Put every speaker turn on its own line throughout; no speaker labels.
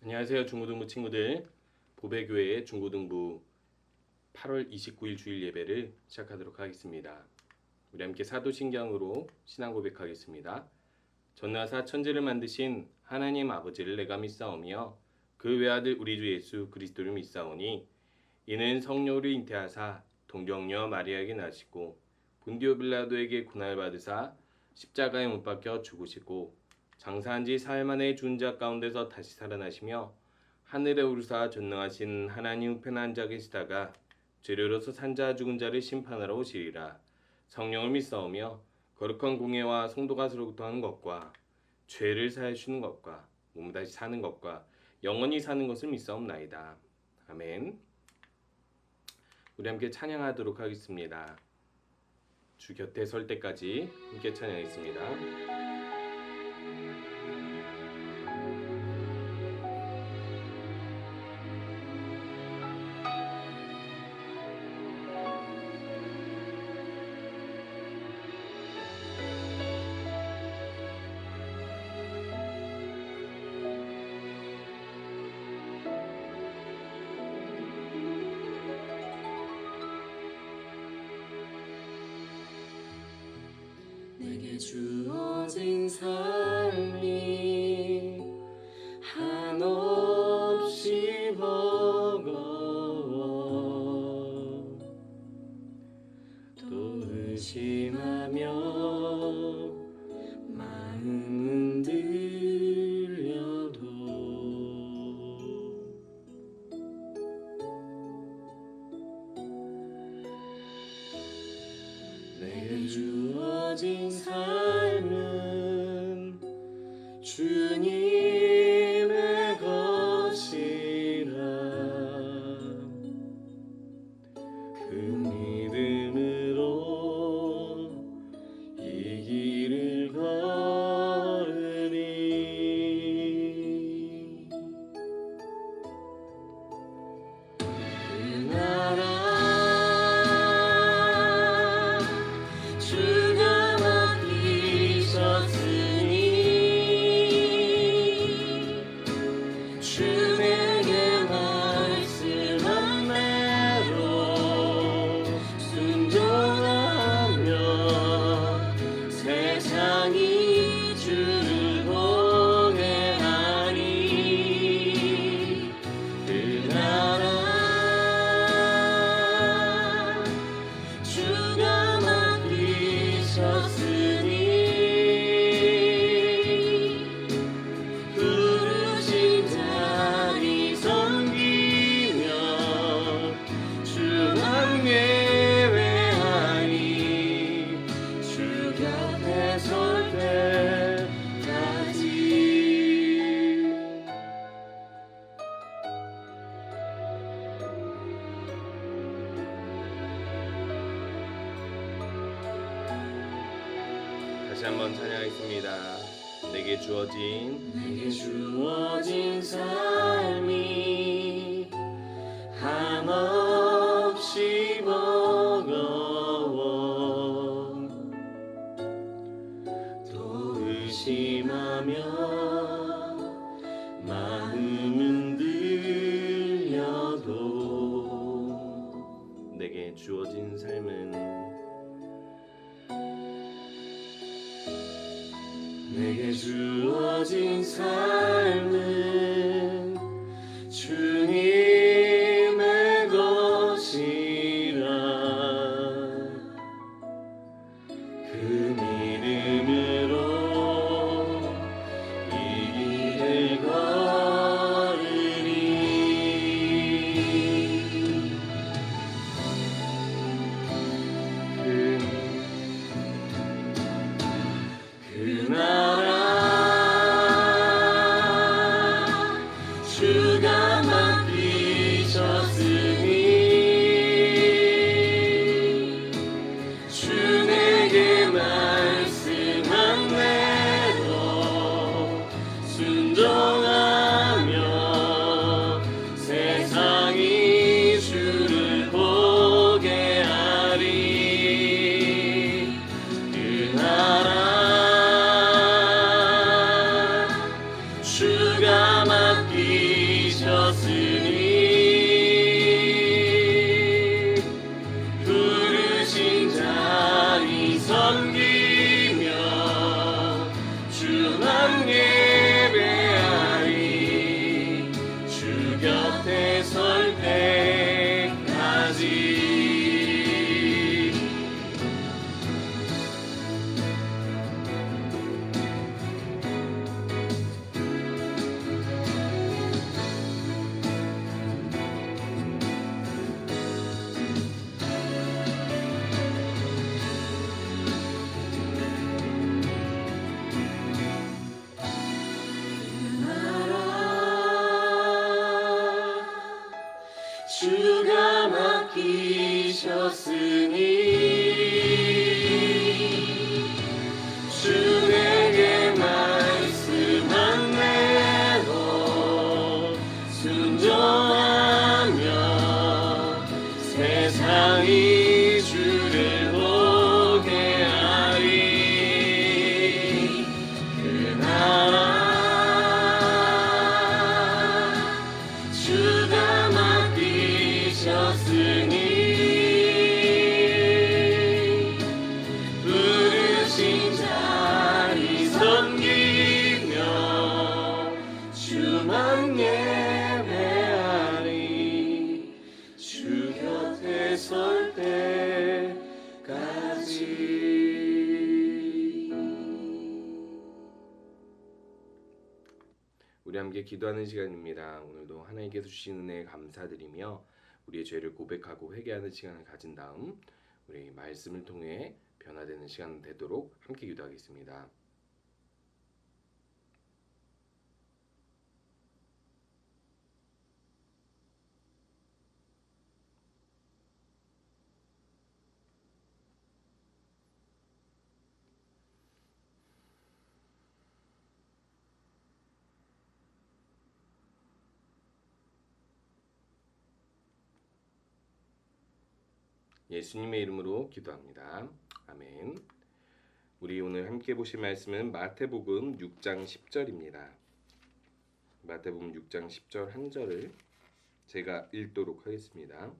안녕하세요 중고등부 친구들. 보배교회의 중고등부 8월 29일 주일 예배를 시작하도록 하겠습니다. 우리 함께 사도신경으로 신앙 고백하겠습니다. 전능하사 천지를 만드신 하나님 아버지를 내가 믿사오며 그 외아들 우리 주 예수 그리스도를 믿사오니 이는 성령으로 잉태하사 동정녀 마리아에게 나시고 본디오 빌라도에게 고난을 받으사 십자가에 못 박혀 죽으시고 장사한 지 사흘 만에 죽은 자 가운데서 다시 살아나시며 하늘에 오르사 전능하신 하나님 우편에 앉아 계시다가 죄료로서 산 자 죽은 자를 심판하러 오시리라. 성령을 믿사오며 거룩한 공예와 성도가 서로부터 하는 것과 죄를 사하여 주는 것과 몸을 다시 사는 것과 영원히 사는 것을 믿사옵나이다. 아멘. 우리 함께 찬양하도록 하겠습니다. 주 곁에 설 때까지 함께 찬양하겠습니다.
내게 주어진 삶이 한없이 버거워 또 의심하며 마음 흔들려도 내게 주어진 삶은 주님의 것이라 그 믿음으로 이 길을 걸으니 그 나라
다시 한번 찬양하겠습니다. 내게 주어진
삶이 한없이 버거워 또 의심하며 마음 흔들려도
내게 주어진 삶은
내게 주어진 삶은 주님의 것이라 그 믿음으로 이 길을 걸으니 그 나라 주가 맡기셨으니 주 내게 말씀한 대로 순종하며 세상이 주를 보게 하리. 그 나라 주가 맡기셨으니 부르신 자리 섬기며 주만 예배하리. 주 곁에 설 때까지.
우리 함께 기도하는 시간입니다. 오늘도 하나님께서 주신 은혜에 감사드리며 우리의 죄를 고백하고 회개하는 시간을 가진 다음 우리 말씀을 통해 변화되는 시간 되도록 함께 기도하겠습니다. 예수님의 이름으로 기도합니다. 아멘. 우리 오늘 함께 보실 말씀은 마태복음 6장 10절입니다. 마태복음 6장 10절 한 절을 제가 읽도록 하겠습니다.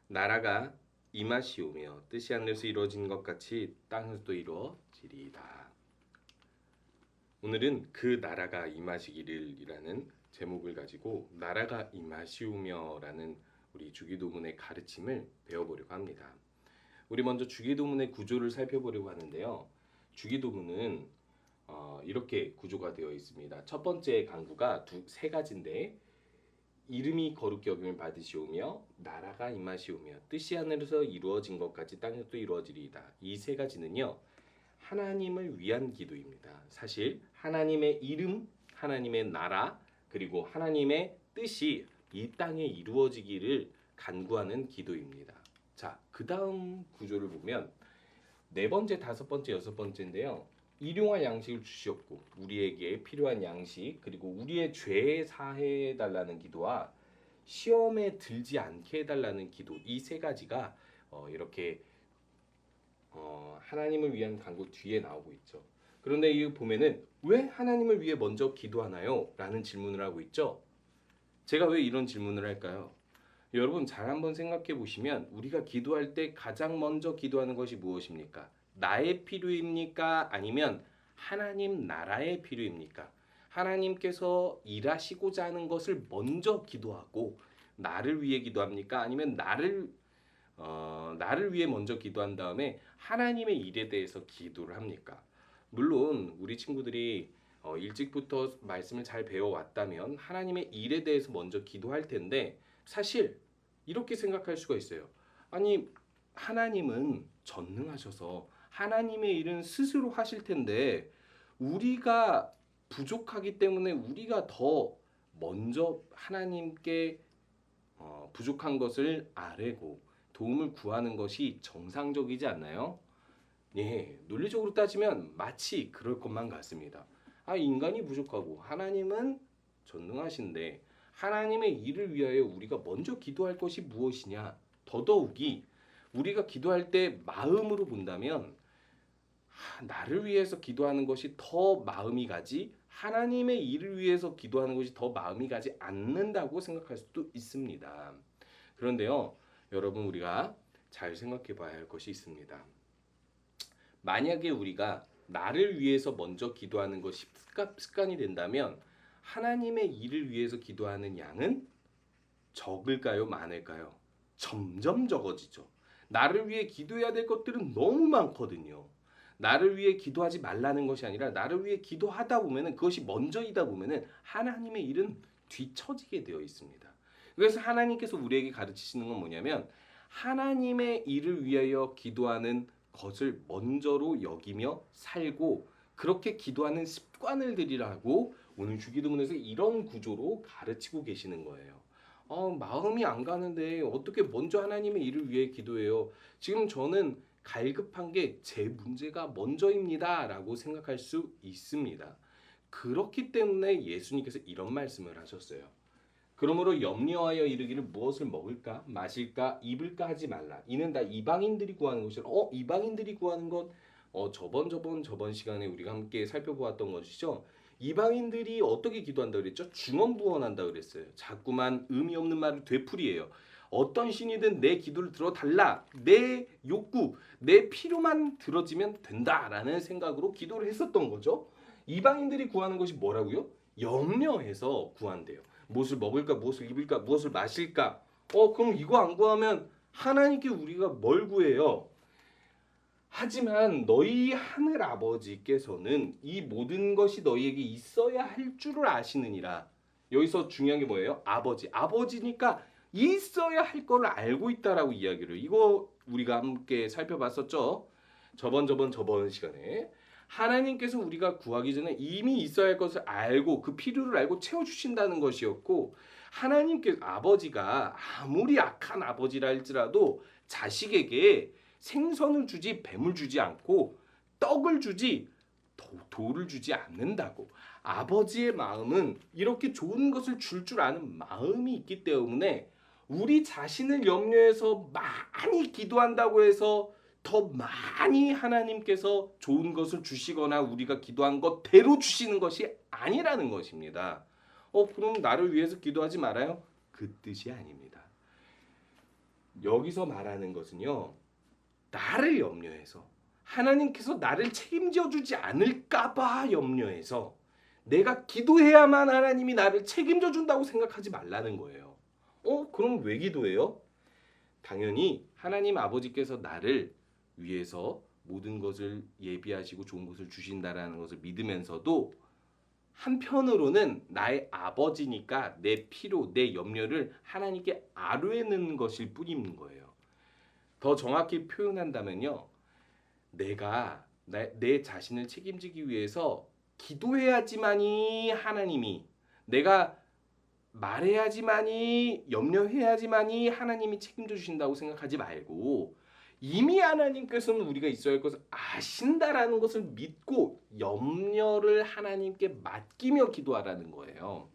나라가 임하시오며 뜻이 하늘에서 이루어진 것 같이 땅에서도 이루어지리이다. 오늘은 그 나라가 임하시기를이라는 제목을 가지고 나라가 임하시오며라는 우리 주기도문의 가르침을 배워보려고 합니다. 우리 먼저 주기도문의 구조를 살펴보려고 하는데요. 주기도문은 이렇게 구조가 되어 있습니다. 첫 번째 강구가 세 가지인데 이름이 거룩히 여김을 받으시오며 나라가 임하시오며 뜻이 하늘에서 이루어진 것까지 땅에서도 이루어지리이다. 이 세 가지는요. 하나님을 위한 기도입니다. 사실 하나님의 이름, 하나님의 나라, 그리고 하나님의 뜻이 이 땅에 이루어지기를 간구하는 기도입니다. 자, 그 다음 구조를 보면 네 번째, 다섯 번째, 여섯 번째인데요. 일용할 양식을 주시옵고 우리에게 필요한 양식 그리고 우리의 죄 사해 달라는 기도와 시험에 들지 않게 해달라는 기도 이 세 가지가 이렇게 하나님을 위한 간구 뒤에 나오고 있죠. 그런데 이 보면은 왜 하나님을 위해 먼저 기도하나요? 라는 질문을 하고 있죠. 제가 왜 이런 질문을 할까요? 여러분 잘 한번 생각해 보시면 우리가 기도할 때 가장 먼저 기도하는 것이 무엇입니까? 나의 필요입니까? 아니면 하나님 나라의 필요입니까? 하나님께서 일하시고자 하는 것을 먼저 기도하고 나를 위해 기도합니까? 아니면 나를 위해 먼저 기도한 다음에 하나님의 일에 대해서 기도를 합니까? 물론 우리 친구들이 일찍부터 말씀을 잘 배워왔다면 하나님의 일에 대해서 먼저 기도할 텐데 사실 이렇게 생각할 수가 있어요. 아니 하나님은 전능하셔서 하나님의 일은 스스로 하실 텐데 우리가 부족하기 때문에 우리가 더 먼저 하나님께 부족한 것을 아뢰고 도움을 구하는 것이 정상적이지 않나요? 예, 논리적으로 따지면 마치 그럴 것만 같습니다. 인간이 부족하고 하나님은 전능하신데 하나님의 일을 위하여 우리가 먼저 기도할 것이 무엇이냐? 더더욱이 우리가 기도할 때 마음으로 본다면 나를 위해서 기도하는 것이 더 마음이 가지 하나님의 일을 위해서 기도하는 것이 더 마음이 가지 않는다고 생각할 수도 있습니다. 그런데요, 여러분 우리가 잘 생각해 봐야 할 것이 있습니다. 만약에 우리가 나를 위해서 먼저 기도하는 것이 습관이 된다면 하나님의 일을 위해서 기도하는 양은 적을까요? 많을까요? 점점 적어지죠. 나를 위해 기도해야 될 것들은 너무 많거든요. 나를 위해 기도하지 말라는 것이 아니라 나를 위해 기도하다 보면은 그것이 먼저이다 보면은 하나님의 일은 뒤처지게 되어 있습니다. 그래서 하나님께서 우리에게 가르치시는 건 뭐냐면 하나님의 일을 위하여 기도하는 것을 먼저로 여기며 살고 그렇게 기도하는 습관을 들이라고 오늘 주기도문에서 이런 구조로 가르치고 계시는 거예요. 마음이 안 가는데 어떻게 먼저 하나님의 일을 위해 기도해요? 지금 저는 갈급한 게 제 문제가 먼저입니다라고 생각할 수 있습니다. 그렇기 때문에 예수님께서 이런 말씀을 하셨어요. 그러므로 염려하여 이르기를 무엇을 먹을까, 마실까, 입을까 하지 말라. 이는 다 이방인들이 구하는 것이라. 이방인들이 구하는 것, 저번 시간에 우리가 함께 살펴보았던 것이죠. 이방인들이 어떻게 기도한다 그랬죠? 중언부언한다 그랬어요. 자꾸만 의미 없는 말을 되풀이해요. 어떤 신이든 내 기도를 들어달라. 내 욕구, 내 필요만 들어지면 된다라는 생각으로 기도를 했었던 거죠. 이방인들이 구하는 것이 뭐라고요? 염려해서 구한대요. 무엇을 먹을까, 무엇을 입을까, 무엇을 마실까. 그럼 이거 안 구하면 하나님께 우리가 뭘 구해요? 하지만 너희 하늘 아버지께서는 이 모든 것이 너희에게 있어야 할 줄을 아시느니라. 여기서 중요한 게 뭐예요? 아버지. 아버지니까 있어야 할 걸 알고 있다라고 이야기를. 이거 우리가 함께 살펴봤었죠. 저번 시간에. 하나님께서 우리가 구하기 전에 이미 있어야 할 것을 알고 그 필요를 알고 채워주신다는 것이었고, 하나님께서 아버지가 아무리 악한 아버지라 할지라도 자식에게 생선을 주지 뱀을 주지 않고 떡을 주지 돌을 주지 않는다고. 아버지의 마음은 이렇게 좋은 것을 줄 아는 마음이 있기 때문에 우리 자신을 염려해서 많이 기도한다고 해서 더 많이 하나님께서 좋은 것을 주시거나 우리가 기도한 것대로 주시는 것이 아니라는 것입니다. 그럼 나를 위해서 기도하지 말아요? 그 뜻이 아닙니다. 여기서 말하는 것은요, 나를 염려해서, 하나님께서 나를 책임져 주지 않을까봐 염려해서 내가 기도해야만 하나님이 나를 책임져 준다고 생각하지 말라는 거예요. 그럼 왜 기도해요? 당연히 하나님 아버지께서 나를 위해서 모든 것을 예비하시고 좋은 것을 주신다라는 것을 믿으면서도 한편으로는 나의 아버지니까 내 필요, 내 염려를 하나님께 아뢰는 것일 뿐인 거예요. 더 정확히 표현한다면요, 내가 내 자신을 책임지기 위해서 기도해야지만이 하나님이, 내가 말해야지만이, 염려해야지만이 하나님이 책임져 주신다고 생각하지 말고, 이미 하나님께서는 우리가 있어야 할 것을 아신다라는 것을 믿고 염려를 하나님께 맡기며 기도하라는 거예요.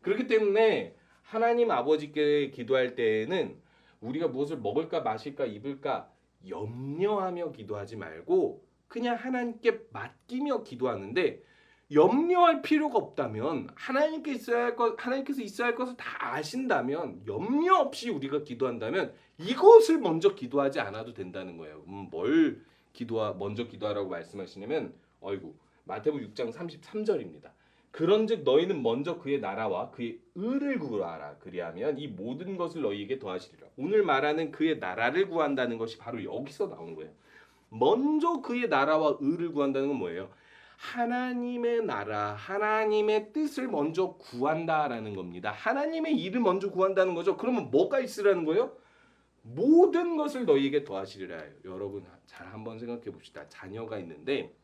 그렇기 때문에 하나님 아버지께 기도할 때에는 우리가 무엇을 먹을까, 마실까, 입을까 염려하며 기도하지 말고 그냥 하나님께 맡기며 기도하는데, 염려할 필요가 없다면, 하나님께서 있어야 할 것을 다 아신다면, 염려 없이 우리가 기도한다면 이것을 먼저 기도하지 않아도 된다는 거예요. 뭘 먼저 기도하라고 말씀하시냐면, 마태복음 6장 33절입니다. 그런즉 너희는 먼저 그의 나라와 그의 의를 구하라. 그리하면 이 모든 것을 너희에게 더하시리라. 오늘 말하는 그의 나라를 구한다는 것이 바로 여기서 나온 거예요. 먼저 그의 나라와 의를 구한다는 건 뭐예요? 하나님의 나라, 하나님의 뜻을 먼저 구한다라는 겁니다. 하나님의 일을 먼저 구한다는 거죠. 그러면 뭐가 있으라는 거예요? 모든 것을 너희에게 더하시리라. 여러분 잘 한번 생각해 봅시다. 자녀가 있는데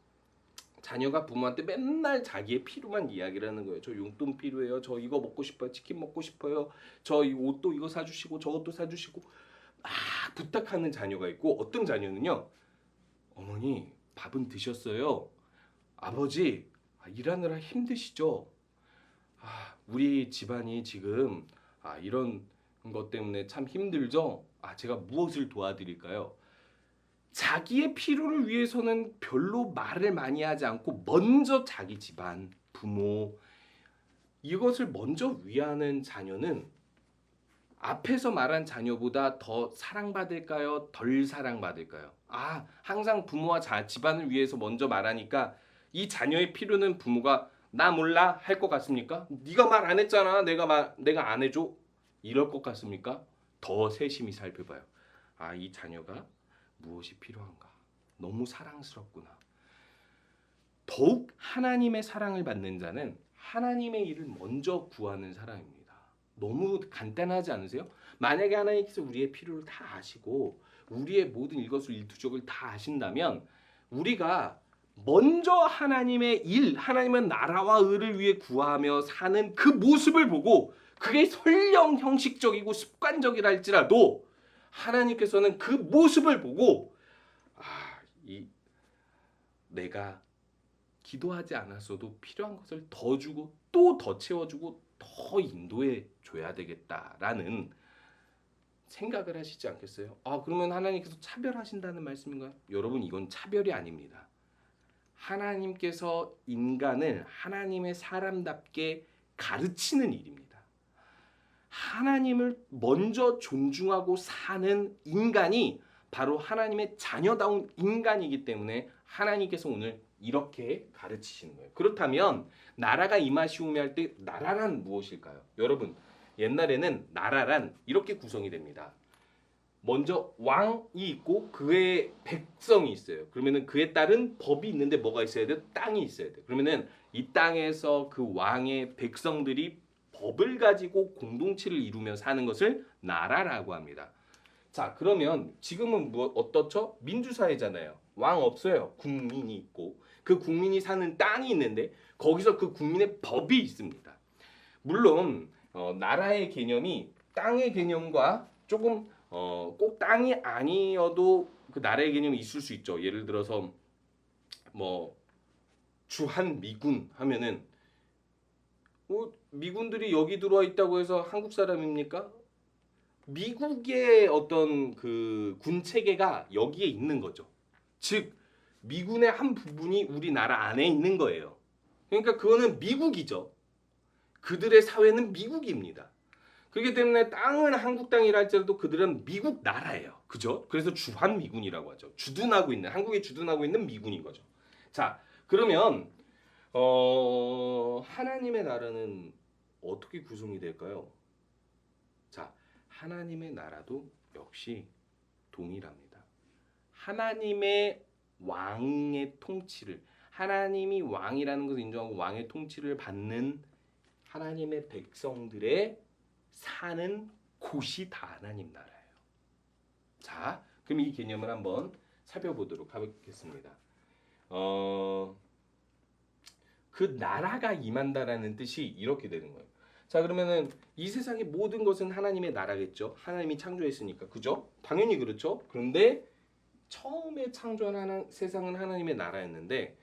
자녀가 부모한테 맨날 자기의 필요만 이야기를 하는 거예요. 저 용돈 필요해요. 저 이거 먹고 싶어요. 치킨 먹고 싶어요. 저 이 옷도 이거 사주시고 저것도 사주시고 막 부탁하는 자녀가 있고, 어떤 자녀는요, 어머니 밥은 드셨어요? 아버지 일하느라 힘드시죠? 우리 집안이 지금 이런 것 때문에 참 힘들죠? 제가 무엇을 도와드릴까요? 자기의 필요를 위해서는 별로 말을 많이 하지 않고 먼저 자기 집안, 부모, 이것을 먼저 위하는 자녀는 앞에서 말한 자녀보다 더 사랑받을까요? 덜 사랑받을까요? 항상 부모와 집안을 위해서 먼저 말하니까 이 자녀의 필요는 부모가 나 몰라 할 것 같습니까? 네가 말 안 했잖아. 내가 안 해줘. 이럴 것 같습니까? 더 세심히 살펴봐요. 이 자녀가 무엇이 필요한가? 너무 사랑스럽구나. 더욱 하나님의 사랑을 받는 자는 하나님의 일을 먼저 구하는 사람입니다. 너무 간단하지 않으세요? 만약에 하나님께서 우리의 필요를 다 아시고 우리의 모든 일거수일투족을 다 아신다면 우리가 먼저 하나님의 일, 하나님의 나라와 의를 위해 구하며 사는 그 모습을 보고 그게 설령 형식적이고 습관적이라 할지라도 하나님께서는 그 모습을 보고 내가 기도하지 않았어도 필요한 것을 더 주고 또 더 채워주고 더 인도해 줘야 되겠다라는 생각을 하시지 않겠어요? 그러면 하나님께서 차별하신다는 말씀인가요? 여러분, 이건 차별이 아닙니다. 하나님께서 인간을 하나님의 사람답게 가르치는 일입니다. 하나님을 먼저 존중하고 사는 인간이 바로 하나님의 자녀다운 인간이기 때문에 하나님께서 오늘 이렇게 가르치시는 거예요. 그렇다면 나라가 임하시오며 할 때 나라란 무엇일까요? 여러분, 옛날에는 나라란 이렇게 구성이 됩니다. 먼저 왕이 있고 그의 백성이 있어요. 그러면은 그에 따른 법이 있는데 뭐가 있어야 돼요? 땅이 있어야 돼요. 그러면은 이 땅에서 그 왕의 백성들이 법을 가지고 공동체를 이루며 사는 것을 나라라고 합니다. 자, 그러면 지금은 어떻죠? 민주사회잖아요. 왕 없어요. 국민이 있고 그 국민이 사는 땅이 있는데 거기서 그 국민의 법이 있습니다. 물론 나라의 개념이 땅의 개념과 조금 꼭 땅이 아니어도 그 나라의 개념이 있을 수 있죠. 예를 들어서 뭐 주한미군 하면은 미군들이 여기 들어와 있다고 해서 한국 사람입니까? 미국의 어떤 그 군 체계가 여기에 있는 거죠. 즉 미군의 한 부분이 우리나라 안에 있는 거예요. 그러니까 그거는 미국이죠. 그들의 사회는 미국입니다. 그렇기 때문에 땅은 한국 땅이라 할지라도 그들은 미국 나라예요. 그죠? 그래서 주한미군이라고 하죠. 한국에 주둔하고 있는 미군인 거죠. 자, 그러면 하나님의 나라는 어떻게 구성이 될까요? 자, 하나님의 나라도 역시 동일합니다. 하나님의 왕의 통치를, 하나님이 왕이라는 것을 인정하고 왕의 통치를 받는 하나님의 백성들의 사는 곳이 다 하나님 나라예요. 자, 그럼 이 개념을 한번 살펴보도록 하겠습니다. 그 나라가 임한다라는 뜻이 이렇게 되는 거예요. 자, 그러면은 이 세상의 모든 것은 하나님의 나라겠죠. 하나님이 창조했으니까, 그죠? 당연히 그렇죠. 그런데 처음에 창조한 세상은 하나님의 나라였는데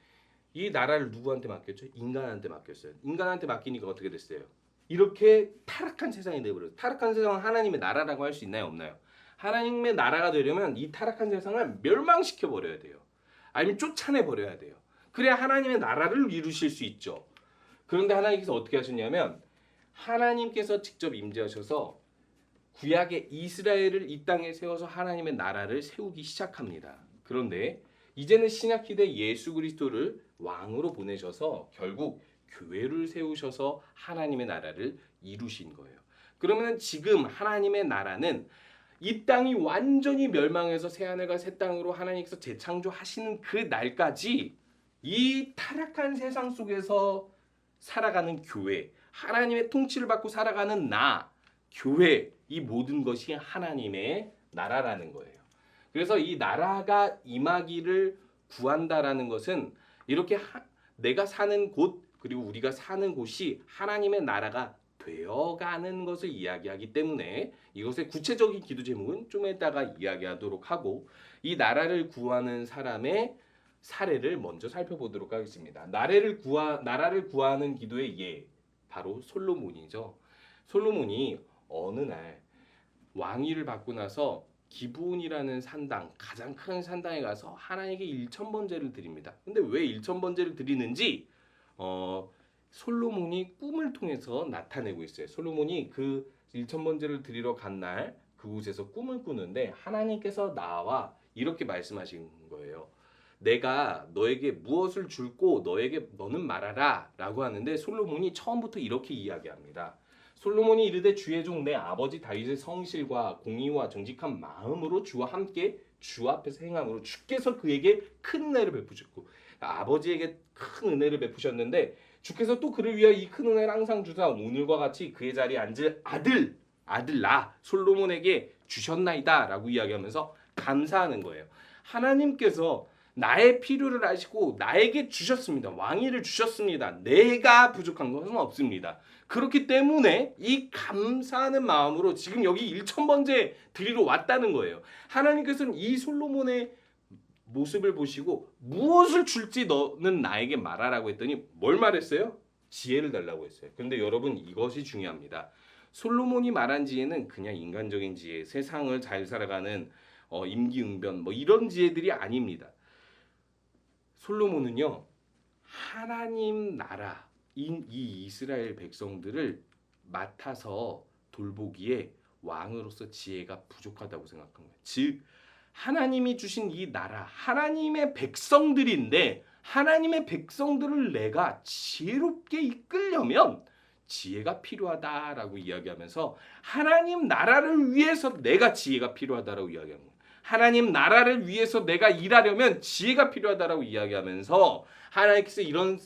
이 나라를 누구한테 맡겼죠? 인간한테 맡겼어요. 인간한테 맡기니까 어떻게 됐어요? 이렇게 타락한 세상이 되어버렸어요. 타락한 세상은 하나님의 나라라고 할 수 있나요? 없나요? 하나님의 나라가 되려면 이 타락한 세상을 멸망시켜버려야 돼요. 아니면 쫓아내버려야 돼요. 그래야 하나님의 나라를 이루실 수 있죠. 그런데 하나님께서 어떻게 하셨냐면 하나님께서 직접 임재하셔서 구약의 이스라엘을 이 땅에 세워서 하나님의 나라를 세우기 시작합니다. 그런데 이제는 신약시대 예수 그리스도를 왕으로 보내셔서 결국 교회를 세우셔서 하나님의 나라를 이루신 거예요. 그러면 지금 하나님의 나라는 이 땅이 완전히 멸망해서 새하늘과 새 땅으로 하나님께서 재창조하시는 그 날까지 이 타락한 세상 속에서 살아가는 교회, 하나님의 통치를 받고 살아가는 교회, 이 모든 것이 하나님의 나라라는 거예요. 그래서 이 나라가 임하기를 구한다라는 것은 이렇게 내가 사는 곳 그리고 우리가 사는 곳이 하나님의 나라가 되어가는 것을 이야기하기 때문에 이것의 구체적인 기도 제목은 좀 이따가 이야기하도록 하고 이 나라를 구하는 사람의 사례를 먼저 살펴보도록 하겠습니다. 나라를 구하는 기도의 예, 바로 솔로몬이죠. 솔로몬이 어느 날 왕위를 받고 나서 기브온이라는 산당, 가장 큰 산당에 가서 하나님께 1000번제를 드립니다. 근데 왜 1000번제를 드리는지 솔로몬이 꿈을 통해서 나타내고 있어요. 솔로몬이 그 1000번제를 드리러 간 날 그곳에서 꿈을 꾸는데 하나님께서 나와 이렇게 말씀하신 거예요. 내가 너에게 무엇을 줄고 너는 말하라 라고 하는데 솔로몬이 처음부터 이렇게 이야기합니다. 솔로몬이 이르되 주의 종 내 아버지 다윗의 성실과 공의와 정직한 마음으로 주와 함께 주 앞에서 행함으로 주께서 그에게 큰 은혜를 베푸셨고 아버지에게 큰 은혜를 베푸셨는데 주께서 또 그를 위하여 이 큰 은혜를 항상 주사 오늘과 같이 그의 자리에 앉을 아들 나 솔로몬에게 주셨나이다 라고 이야기하면서 감사하는 거예요. 하나님께서 나의 필요를 아시고 나에게 주셨습니다. 왕위를 주셨습니다. 내가 부족한 것은 없습니다. 그렇기 때문에 이 감사하는 마음으로 지금 여기 1,000번째 드리러 왔다는 거예요. 하나님께서는 이 솔로몬의 모습을 보시고 무엇을 줄지 너는 나에게 말하라고 했더니 뭘 말했어요? 지혜를 달라고 했어요. 그런데 여러분 이것이 중요합니다. 솔로몬이 말한 지혜는 그냥 인간적인 지혜, 세상을 잘 살아가는 임기응변 뭐 이런 지혜들이 아닙니다. 솔로몬은요 하나님 나라인 이 이스라엘 백성들을 맡아서 돌보기에 왕으로서 지혜가 부족하다고 생각한 거예요. 즉 하나님이 주신 이 나라 하나님의 백성들인데 하나님의 백성들을 내가 지혜롭게 이끌려면 지혜가 필요하다라고 이야기하면서 하나님 나라를 위해서 내가 지혜가 필요하다라고 이야기합니다. 하나님 나라를 위해서 내가 일하려면 지혜가 필요하다라고 이야기하면서 하나님께서 이런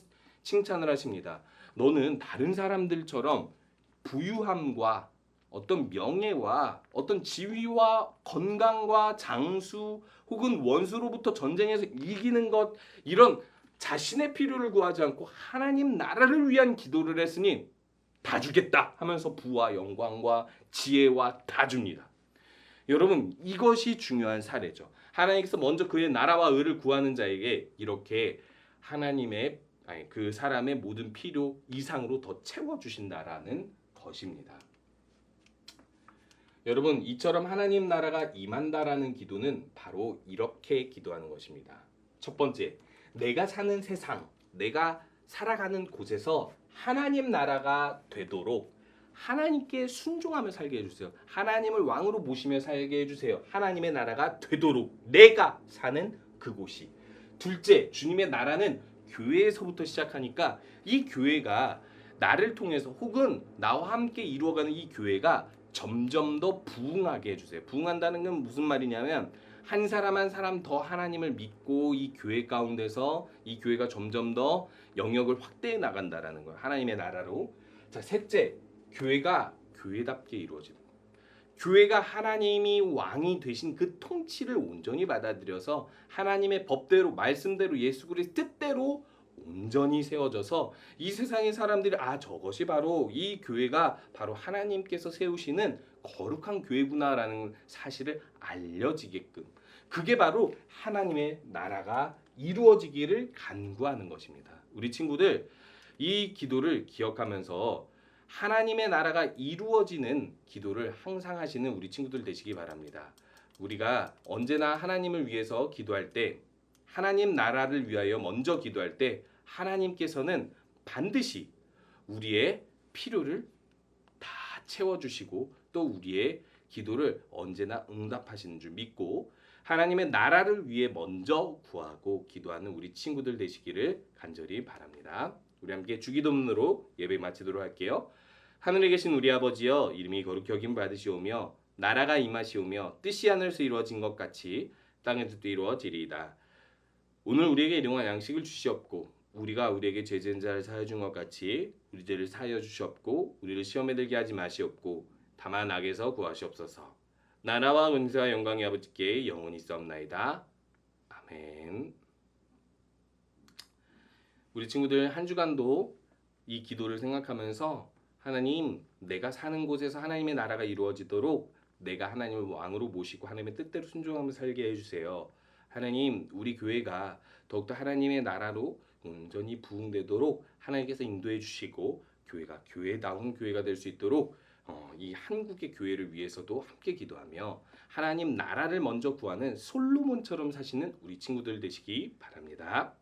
칭찬을 하십니다. 너는 다른 사람들처럼 부유함과 어떤 명예와 어떤 지위와 건강과 장수 혹은 원수로부터 전쟁에서 이기는 것 이런 자신의 필요를 구하지 않고 하나님 나라를 위한 기도를 했으니 다 주겠다 하면서 부와 영광과 지혜와 다 줍니다. 여러분 이것이 중요한 사례죠. 하나님께서 먼저 그의 나라와 의를 구하는 자에게 이렇게 하나님의 그 사람의 모든 필요 이상으로 더 채워주신다라는 것입니다. 여러분 이처럼 하나님 나라가 임한다라는 기도는 바로 이렇게 기도하는 것입니다. 첫 번째, 내가 사는 세상, 내가 살아가는 곳에서 하나님 나라가 되도록 하나님께 순종하며 살게 해주세요. 하나님을 왕으로 모시며 살게 해주세요. 하나님의 나라가 되도록 내가 사는 그곳이. 둘째, 주님의 나라는 교회에서부터 시작하니까 이 교회가 나를 통해서 혹은 나와 함께 이루어가는 이 교회가 점점 더 부흥하게 해주세요. 부흥한다는 건 무슨 말이냐면 한 사람 한 사람 더 하나님을 믿고 이 교회 가운데서 이 교회가 점점 더 영역을 확대해 나간다라는 거예요. 하나님의 나라로. 자, 셋째, 교회가 교회답게 이루어지는 거예요. 교회가 하나님이 왕이 되신 그 통치를 온전히 받아들여서 하나님의 법대로 말씀대로 예수 그리스도의 뜻대로 온전히 세워져서 이 세상의 사람들이 저것이 바로 이 교회가 바로 하나님께서 세우시는 거룩한 교회구나라는 사실을 알려지게끔 그게 바로 하나님의 나라가 이루어지기를 간구하는 것입니다. 우리 친구들 이 기도를 기억하면서 하나님의 나라가 이루어지는 기도를 항상 하시는 우리 친구들 되시기 바랍니다. 우리가 언제나 하나님을 위해서 기도할 때 하나님 나라를 위하여 먼저 기도할 때 하나님께서는 반드시 우리의 필요를 다 채워주시고 또 우리의 기도를 언제나 응답하시는 줄 믿고 하나님의 나라를 위해 먼저 구하고 기도하는 우리 친구들 되시기를 간절히 바랍니다. 우리 함께 주기도문으로 예배 마치도록 할게요. 하늘에 계신 우리 아버지여 이름이 거룩히 여김 받으시오며 나라가 임하시오며 뜻이 하늘에서 이루어진 것 같이 땅에서도 이루어지리이다. 오늘 우리에게 일용할 양식을 주시옵고 우리가 우리에게 죄 지은 자를 사하여 준 것 같이 우리 죄를 사하여 주시옵고 우리를 시험에 들게 하지 마시옵고 다만 악에서 구하시옵소서. 나라와 은혜와 영광이 아버지께 영원히 있사옵나이다. 아멘. 우리 친구들 한 주간도 이 기도를 생각하면서 하나님 내가 사는 곳에서 하나님의 나라가 이루어지도록 내가 하나님을 왕으로 모시고 하나님의 뜻대로 순종하며 살게 해주세요. 하나님 우리 교회가 더욱더 하나님의 나라로 온전히 부흥되도록 하나님께서 인도해 주시고 교회가 교회다운 교회가 될 수 있도록 이 한국의 교회를 위해서도 함께 기도하며 하나님 나라를 먼저 구하는 솔로몬처럼 사시는 우리 친구들 되시기 바랍니다.